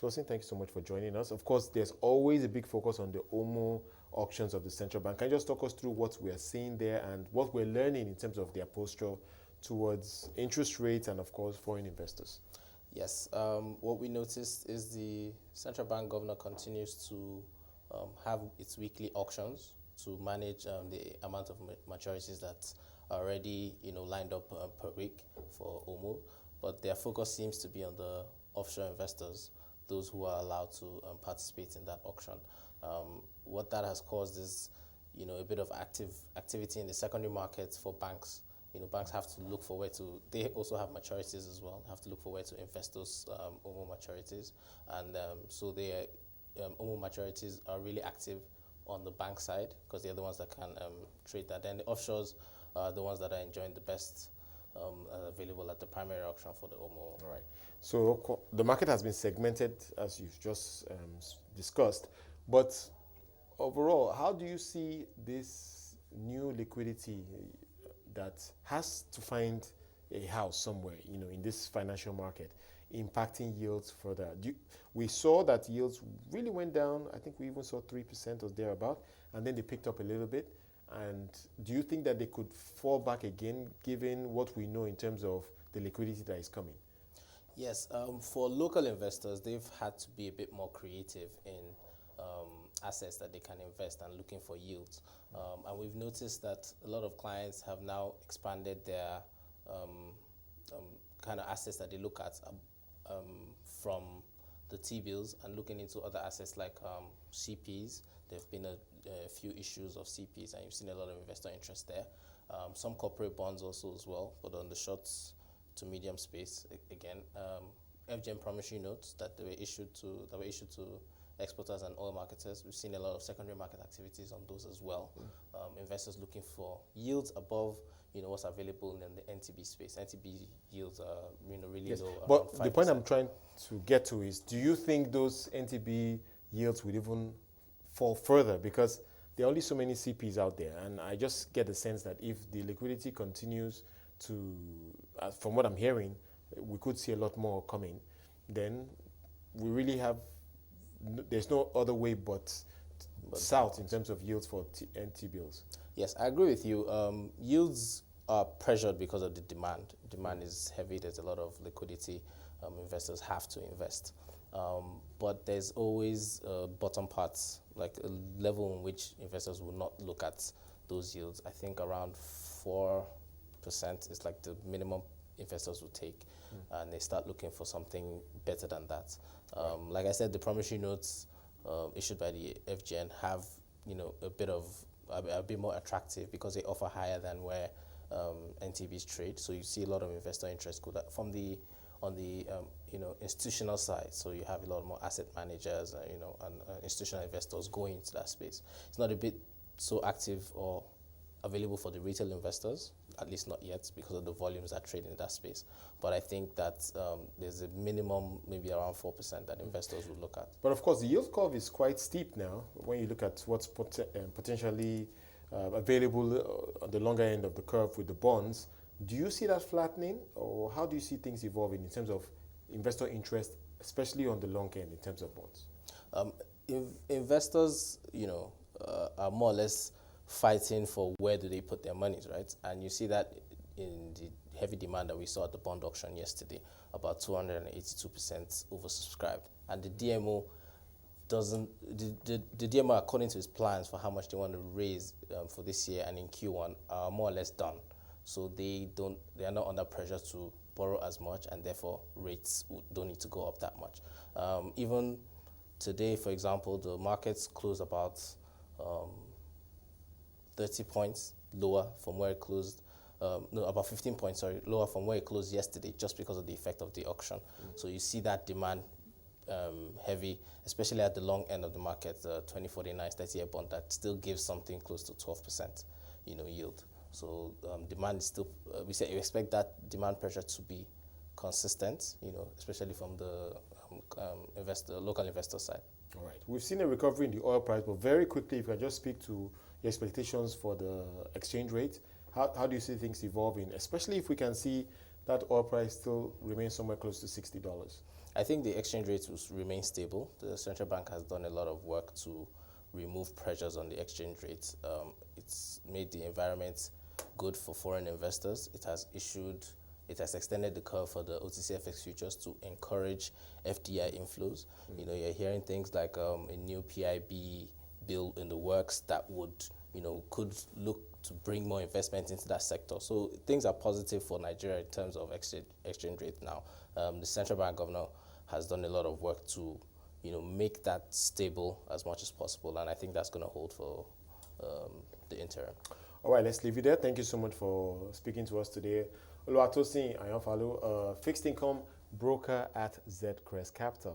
Tosin, thank you so much for joining us. Of course, there's always a big focus on the OMO auctions of the central bank. Can you just talk us through what we are seeing there and what we're learning in terms of their posture towards interest rates and, of course, foreign investors? Yes, what we noticed is the central bank governor continues to have its weekly auctions to manage the amount of maturities that are already lined up per week for OMO, but their focus seems to be on the offshore investors, those who are allowed to participate in that auction. What that has caused is a bit of activity in the secondary markets for banks. Banks have to look for where to. They also have maturities as well. Have to look for where to invest those OMO maturities, and so their OMO maturities are really active on the bank side because they're the ones that can trade that. Then the offshores are the ones that are enjoying the best available at the primary auction for the OMO. All right. So the market has been segmented, as you've just discussed, but overall, how do you see this new liquidity that has to find a house somewhere, in this financial market, impacting yields further? We saw that yields really went down. I think we even saw 3% or thereabout, and then they picked up a little bit. And do you think that they could fall back again, given what we know in terms of the liquidity that is coming? Yes, for local investors, they've had to be a bit more creative in assets that they can invest and looking for yields. And we've noticed that a lot of clients have now expanded their kind of assets that they look at from the T-bills and looking into other assets like CPs. There have been a few issues of CPs, and you've seen a lot of investor interest there. Some corporate bonds also as well, but on the short to medium space again. FGM promissory notes that were issued to exporters and oil marketers. We've seen a lot of secondary market activities on those as well. Investors looking for yields above what's available in the NTB space. NTB yields are really Yes, low. but the point I'm trying to get to is, do you think those NTB yields will even fall further? Because there are only so many CPs out there, and I just get the sense that if the liquidity continues to, from what I'm hearing, we could see a lot more coming. Then we really have, there's no other way but south in terms of yields for NT bills. Yes, I agree with you. Yields are pressured because of the demand. Demand is heavy. There's a lot of liquidity. Investors have to invest. But there's always bottom parts, like a level in which investors will not look at those yields. I think around 4% is like the minimum investors will take, and they start looking for something better than that. Like I said, the promissory notes issued by the FGN have a bit more attractive because they offer higher than where NTBs trade. So you see a lot of investor interest go that from the institutional side. So you have a lot more asset managers, and institutional investors going into that space. It's not a bit so active or available for the retail investors, at least not yet, because of the volumes that trade in that space. But I think that there's a minimum, maybe around 4% that investors will look at. But of course, the yield curve is quite steep now when you look at what's potentially available on the longer end of the curve with the bonds. Do you see that flattening, or how do you see things evolving in terms of investor interest, especially on the long end in terms of bonds? Investors, are more or less fighting for where do they put their monies, right? And you see that in the heavy demand that we saw at the bond auction yesterday, about 282% oversubscribed. And the DMO the DMO, according to his plans for how much they want to raise for this year and in Q1, are more or less done. So they are not under pressure to borrow as much, and therefore rates don't need to go up that much. Even today, for example, the markets closed about 30 points lower from where it closed, about 15 points, lower from where it closed yesterday, just because of the effect of the auction. So you see that demand heavy, especially at the long end of the market, the 2049 30-year bond that still gives something close to 12%, yield. So demand is still, we expect that demand pressure to be consistent, especially from the local investor side. All right. We've seen a recovery in the oil price, but very quickly, if you can just speak to your expectations for the exchange rate, how do you see things evolving, especially if we can see that oil price still remains somewhere close to $60? I think the exchange rate will remain stable. The central bank has done a lot of work to remove pressures on the exchange rate. It's made the environment good for foreign investors. It has extended the curve for the OTCFX futures to encourage FDI inflows. You know, you're hearing things like a new PIB bill in the works that would, could look to bring more investment into that sector. So things are positive for Nigeria in terms of exchange rate now. The central bank governor has done a lot of work to, make that stable as much as possible, and I think that's going to hold for the interim. All right, let's leave it there. Thank you so much for speaking to us today. Oluwatosin Ayanfalo, fixed income broker at Z Crest Capital.